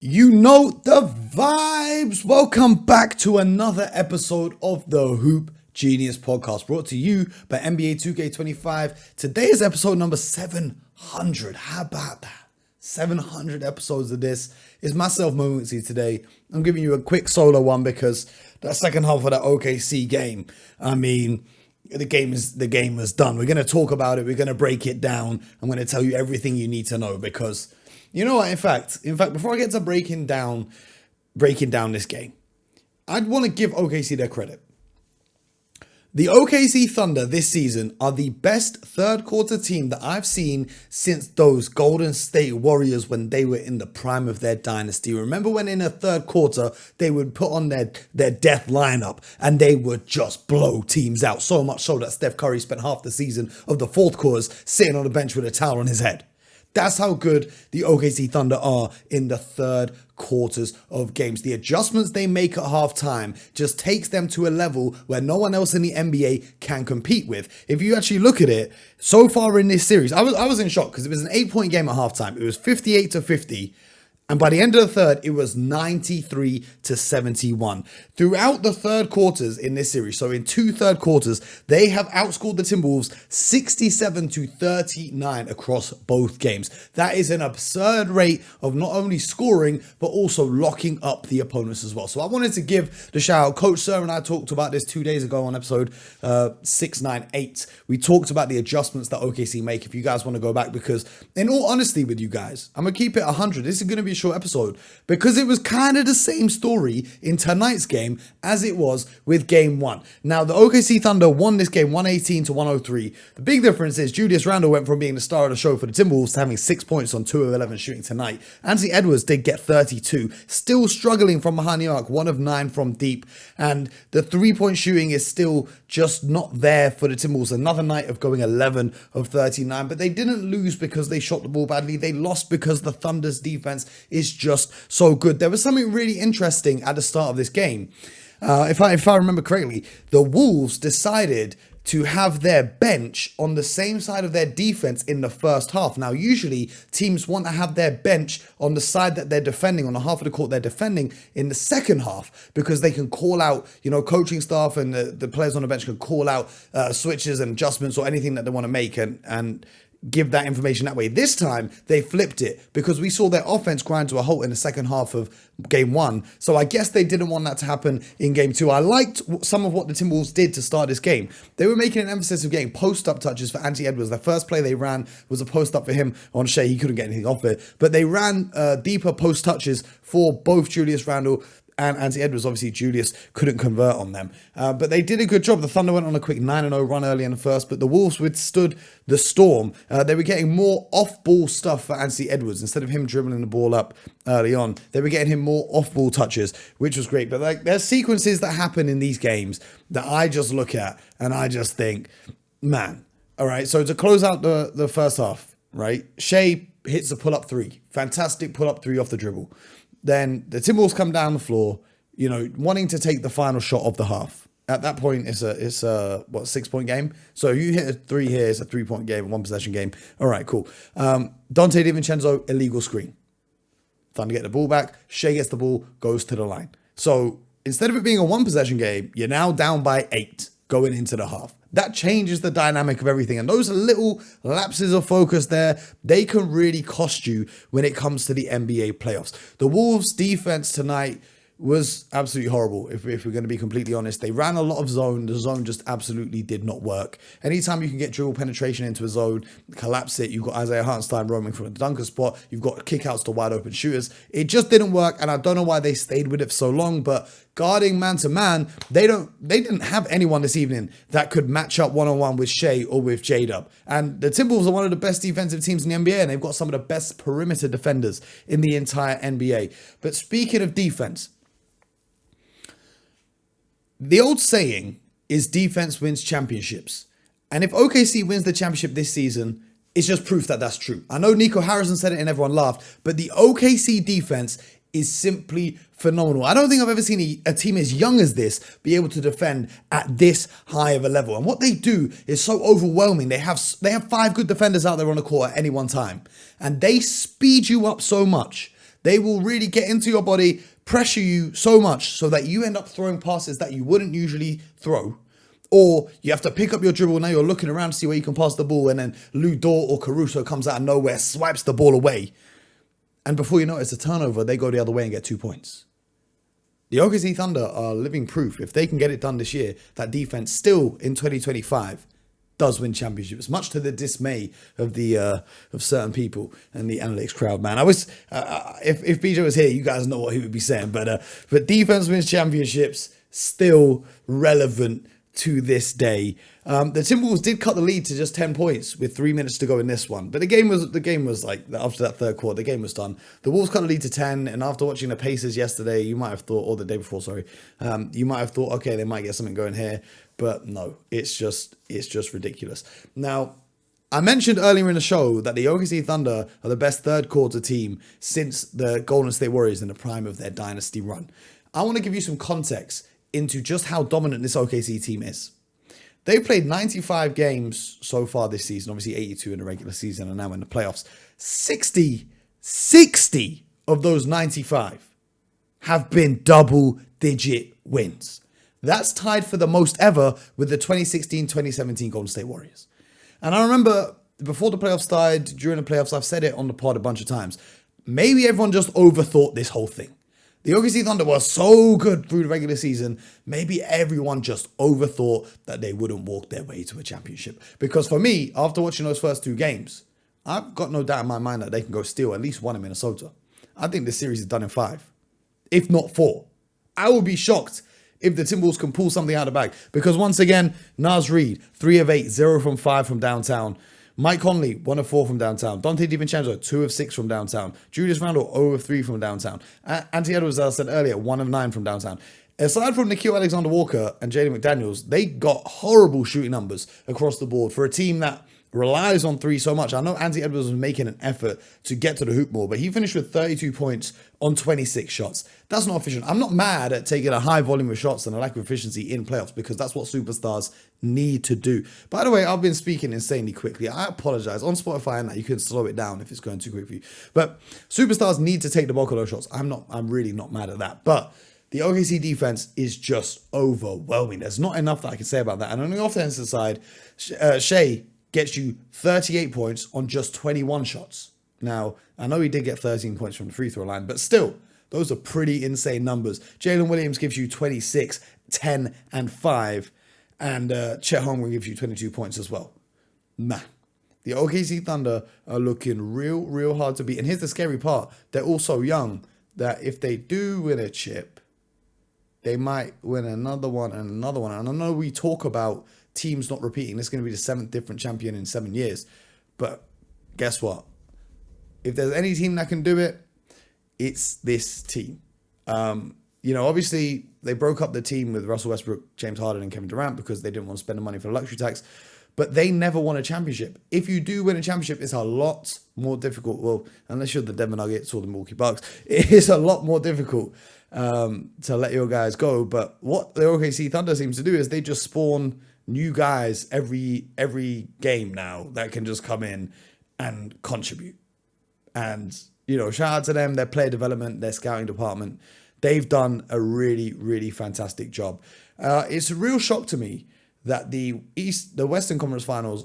You know the vibes. Welcome back to another episode of the Hoop Genius podcast, brought to you by NBA 2K25. Today is episode number 700. How about that? 700 episodes of this. It's myself, Mooncey, today. I'm giving you a quick solo one because that second half of that OKC game, the game is done. We're going to talk about it. We're going to break it down. I'm going to tell you everything you need to know because you know what? In fact, before I get to breaking down this game, I'd want to give OKC their credit. The OKC Thunder this season are the best third quarter team that I've seen since those Golden State Warriors when they were in the prime of their dynasty. Remember when in the third quarter, they would put on their death lineup and they would just blow teams out. So much so that Steph Curry spent half the season of the fourth quarters sitting on the bench with a towel on his head. That's how good the OKC Thunder are in the third quarters of games. The adjustments they make at halftime just takes them to a level where no one else in the NBA can compete with. If you actually look at it, so far in this series, I was in shock because it was an 8-point game at halftime. It was 58-50. And by the end of the third, it was 93-71. Throughout the third quarters in this series, so in two third quarters, they have outscored the Timberwolves 67-39 across both games. That is an absurd rate of not only scoring, but also locking up the opponents as well. So I wanted to give the shout out. Coach Sir and I talked about this 2 days ago on episode 698. We talked about the adjustments that OKC make. If you guys want to go back, because in all honesty with you guys, I'm going to keep it 100. This is going to be a short episode because it was kind of the same story in tonight's game as it was with game one. Now, the OKC Thunder won this game 118-103. The big difference is Julius Randle went from being the star of the show for the Timberwolves to having 6 points on 2 of 11 shooting tonight. Anthony Edwards did get 32, still struggling from behind the arc, 1 of 9 from deep, and the 3-point shooting is still just not there for the Timberwolves. Another night of going 11 of 39, but they didn't lose because they shot the ball badly. They lost because the Thunder's defense is just so good. There was something really interesting at the start of this game. If I remember correctly, the Wolves decided to have their bench on the same side of their defense in the first half. Now, usually teams want to have their bench on the side that they're defending, on the half of the court they're defending in the second half, because they can call out, coaching staff and the players on the bench can call out switches and adjustments or anything that they want to make and give that information that way. This time they flipped it because we saw their offense grind to a halt in the second half of game one. So I guess they didn't want that to happen in game two. I liked some of what the Timberwolves did to start this game. They were making an emphasis of getting post-up touches for Anthony Edwards. The first play they ran was a post-up for him on Shea. He couldn't get anything off it, but they ran deeper post touches for both Julius Randle and Anthony Edwards. Obviously, Julius couldn't convert on them. But they did a good job. The Thunder went on a quick 9-0 run early in the first, but the Wolves withstood the storm. They were getting more off-ball stuff for Anthony Edwards. Instead of him dribbling the ball up early on, they were getting him more off-ball touches, which was great. But there's sequences that happen in these games that I just look at and I just think, man. All right, so to close out the first half, right, Shea hits a pull-up three. Fantastic pull-up three off the dribble. Then the Timberwolves come down the floor, wanting to take the final shot of the half. At that point, it's a 6-point game. So you hit a three here, it's a 3-point game, a 1-possession game. All right, cool. Dante DiVincenzo, illegal screen. Thunder get the ball back. Shea gets the ball, goes to the line. So instead of it being a 1-possession game, you're now down by 8 going into the half. That changes the dynamic of everything. And those little lapses of focus there, they can really cost you when it comes to the NBA playoffs. The Wolves' defense tonight was absolutely horrible, if we're going to be completely honest. They ran a lot of zone. The zone just absolutely did not work. Anytime you can get dribble penetration into a zone, collapse it, you've got Isaiah Hartenstein roaming from the dunker spot, you've got kickouts to wide open shooters. It just didn't work, and I don't know why they stayed with it for so long, but guarding man-to-man, they didn't have anyone this evening that could match up one-on-one with Shea or with J-Dub. And the Timberwolves are one of the best defensive teams in the NBA, and they've got some of the best perimeter defenders in the entire NBA. But speaking of defense, the old saying is defense wins championships. And if OKC wins the championship this season, it's just proof that that's true. I know Nico Harrison said it and everyone laughed, but the OKC defense is simply phenomenal. I don't think I've ever seen a team as young as this be able to defend at this high of a level. And what they do is so overwhelming. They have 5 good defenders out there on the court at any one time. And they speed you up so much They will really get into your body, pressure you so much so that you end up throwing passes that you wouldn't usually throw. Or you have to pick up your dribble. Now you're looking around to see where you can pass the ball, and then Lou Dort or Caruso comes out of nowhere, swipes the ball away. And before you know it, it's a turnover. They go the other way and get 2 points. The OKC Thunder are living proof. If they can get it done this year, that defense still in 2025 does win championships, much to the dismay of the of certain people and the analytics crowd. Man, I was if BJ was here, you guys know what he would be saying. But defense wins championships, still relevant to this day. The Timberwolves did cut the lead to just 10 points with 3 minutes to go in this one. But the game was like, after that third quarter, the game was done. The Wolves cut the lead to 10, and after watching the Pacers yesterday, you might have thought, or the day before, sorry, you might have thought, okay, they might get something going here. But no, it's just ridiculous. Now, I mentioned earlier in the show that the OKC Thunder are the best third quarter team since the Golden State Warriors in the prime of their dynasty run. I want to give you some context into just how dominant this OKC team is. They've played 95 games so far this season, obviously 82 in the regular season and now in the playoffs. 60 of those 95 have been double-digit wins. That's tied for the most ever with the 2016-2017 Golden State Warriors. And I remember before the playoffs started, during the playoffs, I've said it on the pod a bunch of times. Maybe everyone just overthought this whole thing. The OKC Thunder were so good through the regular season, maybe everyone just overthought that they wouldn't walk their way to a championship. Because for me, after watching those first 2 games, I've got no doubt in my mind that they can go steal at least one in Minnesota. I think this series is done in 5, if not 4. I would be shocked if the Timberwolves can pull something out of the bag. Because once again, Naz Reid, 3 of 8, 0 from 5 from downtown. Mike Conley, 1 of 4 from downtown. Dante DiVincenzo, 2 of 6 from downtown. Julius Randle, 0 of 3 from downtown. Anthony Edwards, as I said earlier, 1 of 9 from downtown. Aside from Gilgeous-Alexander Walker and Jaden McDaniels, they got horrible shooting numbers across the board for a team that relies on 3 so much. I know Anthony Edwards was making an effort to get to the hoop more, but he finished with 32 points on 26 shots. That's not efficient. I'm not mad at taking a high volume of shots and a lack of efficiency in playoffs because that's what superstars need to do. By the way, I've been speaking insanely quickly. I apologize. On Spotify and that, you can slow it down if it's going too quick for you. But superstars need to take the bulk of those shots. I'm really not mad at that. But the OKC defense is just overwhelming. There's not enough that I can say about that. And on the offensive side, Shea gets you 38 points on just 21 shots. Now, I know he did get 13 points from the free throw line, but still, those are pretty insane numbers. Jalen Williams gives you 26, 10, and 5. And Chet Holmgren gives you 22 points as well. Man, the OKC Thunder are looking real hard to beat. And here's the scary part. They're all so young that if they do win a chip, they might win another one and another one. And I know we talk about teams not repeating. This is going to be the 7th different champion in 7 years. But guess what? If there's any team that can do it, it's this team. Obviously, they broke up the team with Russell Westbrook, James Harden, and Kevin Durant because they didn't want to spend the money for the luxury tax. But they never won a championship. If you do win a championship, it's a lot more difficult. Well, unless you're the Denver Nuggets or the Milwaukee Bucks, it is a lot more difficult to let your guys go. But what the OKC Thunder seems to do is they just spawn new guys every game now that can just come in and contribute. And, shout out to them, their player development, their scouting department. They've done a really fantastic job. It's a real shock to me that the Western Conference Finals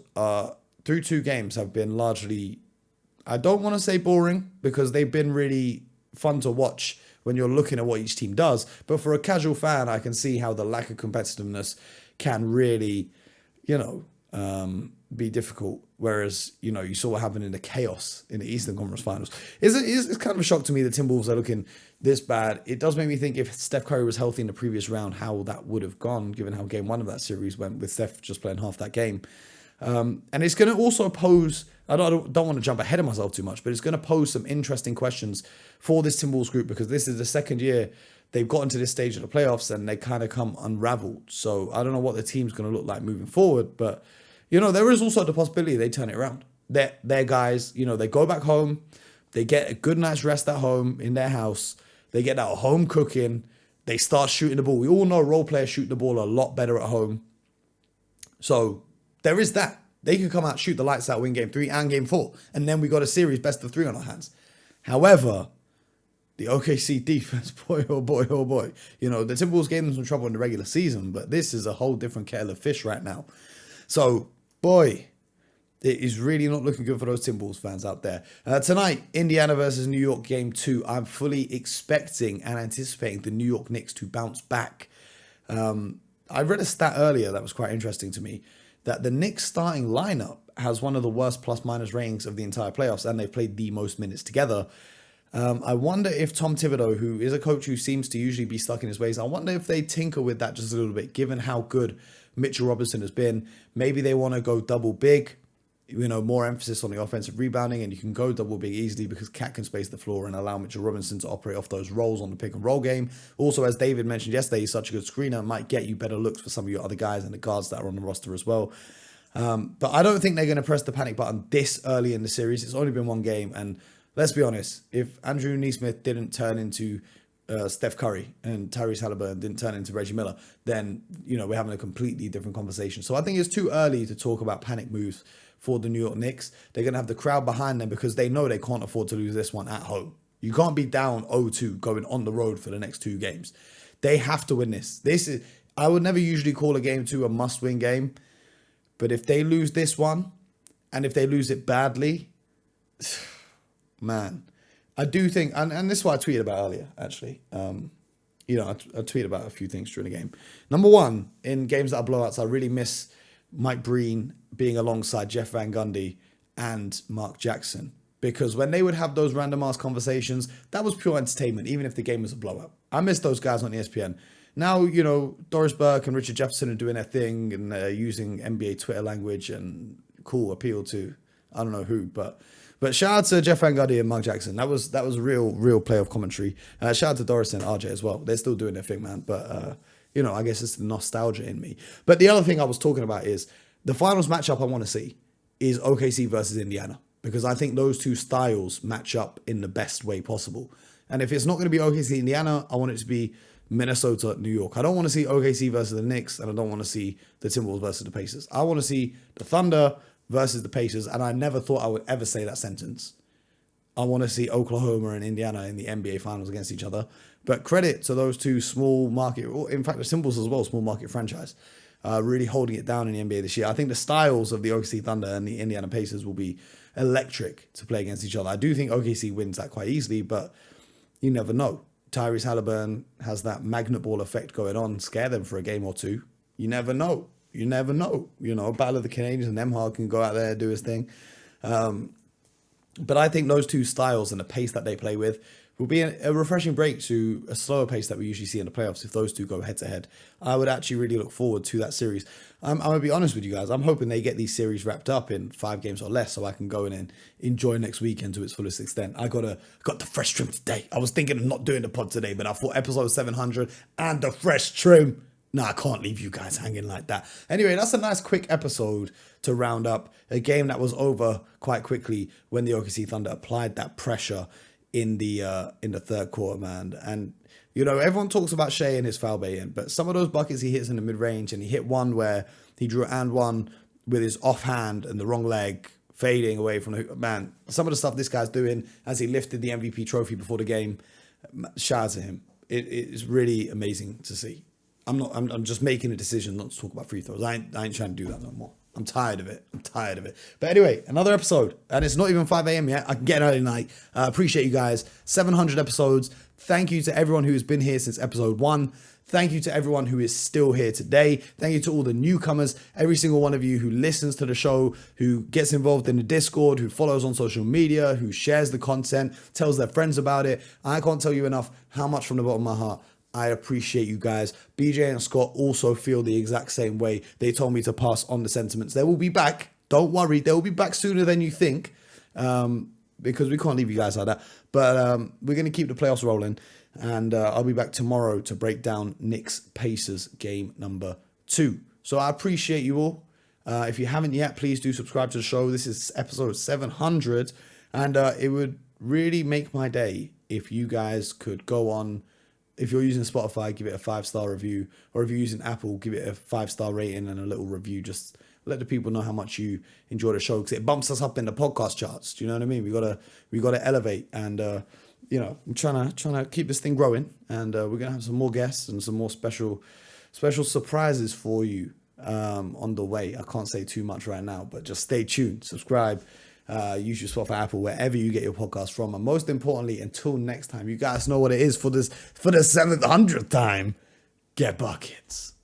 through 2 games have been largely, I don't want to say boring because they've been really fun to watch when you're looking at what each team does. But for a casual fan, I can see how the lack of competitiveness can really, be difficult. Whereas, you saw what happened in the chaos in the Eastern Conference Finals. It's kind of a shock to me the Timberwolves are looking this bad. It does make me think if Steph Curry was healthy in the previous round, how that would have gone, given how game 1 of that series went with Steph just playing half that game. And it's going to also pose, I don't want to jump ahead of myself too much, but it's going to pose some interesting questions for this Timberwolves group because this is the second year they've gotten to this stage of the playoffs and they kind of come unraveled. So I don't know what the team's going to look like moving forward, but there is also the possibility they turn it around. Their guys, they go back home, they get a good night's rest at home in their house, they get that home cooking, they start shooting the ball. We all know role players shoot the ball a lot better at home. So there is that. They can come out, shoot the lights out, win game 3 and game 4. And then we got a series best of 3 on our hands. However, the OKC defense, boy, oh boy, oh boy. You know, the Timberwolves gave them some trouble in the regular season, but this is a whole different kettle of fish right now. So, boy, it is really not looking good for those Timberwolves fans out there. Tonight, Indiana versus New York Game 2. I'm fully expecting and anticipating the New York Knicks to bounce back. I read a stat earlier that was quite interesting to me, that the Knicks starting lineup has one of the worst plus-minus ratings of the entire playoffs, and they've played the most minutes together. I wonder if Tom Thibodeau, who is a coach who seems to usually be stuck in his ways, I wonder if they tinker with that just a little bit, given how good Mitchell Robinson has been. Maybe they want to go double big, you know, more emphasis on the offensive rebounding, and you can go double big easily because Cat can space the floor and allow Mitchell Robinson to operate off those rolls on the pick and roll game. Also, as David mentioned yesterday, he's such a good screener, might get you better looks for some of your other guys and the guards that are on the roster as well. But I don't think they're going to press the panic button this early in the series. It's only been one game, and let's be honest, if Andrew Nesmith didn't turn into Steph Curry and Tyrese Halliburton didn't turn into Reggie Miller, then, you know, we're having a completely different conversation. So I think it's too early to talk about panic moves for the New York Knicks. They're going to have the crowd behind them because they know they can't afford to lose this one at home. You can't be down 0-2 going on the road for the next two games. They have to win this. I would never usually call a game 2 a must-win game, but if they lose this one, and if they lose it badly, man, I do think, and this is what I tweeted about earlier, actually. You know, I tweeted about a few things during the game. Number one, in games that are blowouts, I really miss Mike Breen being alongside Jeff Van Gundy and Mark Jackson. Because when they would have those random ass conversations, that was pure entertainment, even if the game was a blowout. I miss those guys on ESPN. Now, you know, Doris Burke and Richard Jefferson are doing their thing and using NBA Twitter language and cool appeal to, I don't know who, but shout out to Jeff Van Gundy and Mark Jackson. That was real playoff commentary. Shout out to Doris and RJ as well. They're still doing their thing, man. But, you know, I guess it's the nostalgia in me. But the other thing I was talking about is the finals matchup I want to see is OKC versus Indiana, because I think those two styles match up in the best way possible. And if it's not going to be OKC Indiana, I want it to be Minnesota, New York. I don't want to see OKC versus the Knicks, and I don't want to see the Timberwolves versus the Pacers. I want to see the Thunder versus the Pacers, and I never thought I would ever say that sentence. I want to see Oklahoma and Indiana in the NBA Finals against each other. But credit to those two small market, or in fact the Timberwolves as well, small market franchise, really holding it down in the NBA this year. I think the styles of the OKC Thunder and the Indiana Pacers will be electric to play against each other. I do think OKC wins that quite easily, but you never know. Tyrese Halliburton has that magnet ball effect going on, scare them for a game or two. You never know. You never know. You know, Battle of the Canadians and Emhard can go out there and do his thing. But I think those two styles and the pace that they play with will be a refreshing break to a slower pace that we usually see in the playoffs if those two go head to head. I would actually really look forward to that series. I'm going to be honest with you guys. I'm hoping they get these series wrapped up in 5 games or less so I can go in and enjoy next weekend to its fullest extent. I got the fresh trim today. I was thinking of not doing the pod today, but I thought episode 700 and the fresh trim. No, I can't leave you guys hanging like that. Anyway, that's a nice quick episode to round up a game that was over quite quickly when the OKC Thunder applied that pressure in the third quarter, man. And, you know, everyone talks about Shea and his foul baiting, but some of those buckets he hits in the mid-range, and he hit one where he drew and one with his offhand and the wrong leg fading away from the hoop. Man, some of the stuff this guy's doing as he lifted the MVP trophy before the game, shout out to him. It is really amazing to see. I'm just making a decision not to talk about free throws. I ain't trying to do that no more. I'm tired of it. But anyway, another episode. And it's not even 5 a.m. yet. I can get an early night. I appreciate you guys. 700 episodes. Thank you to everyone who has been here since episode 1. Thank you to everyone who is still here today. Thank you to all the newcomers. Every single one of you who listens to the show, who gets involved in the Discord, who follows on social media, who shares the content, tells their friends about it. I can't tell you enough how much from the bottom of my heart I appreciate you guys. BJ and Scott also feel the exact same way. They told me to pass on the sentiments. They will be back. Don't worry. They will be back sooner than you think, because we can't leave you guys like that. But we're going to keep the playoffs rolling. And I'll be back tomorrow to break down Knicks Pacers game number 2. So I appreciate you all. If you haven't yet, please do subscribe to the show. This is episode 700. And it would really make my day if you guys could go on. If you're using Spotify, give it a 5-star review. Or if you're using Apple, give it a 5-star rating and a little review. Just let the people know how much you enjoy the show, because it bumps us up in the podcast charts. Do you know what I mean? We gotta elevate. And I'm trying to keep this thing growing, and we're gonna have some more guests and some more special surprises for you on the way. I can't say too much right now, but just stay tuned, subscribe, use your Spotify, Apple, wherever you get your podcast from, and most importantly, until next time, you guys know what it is for the 700th time. Get buckets.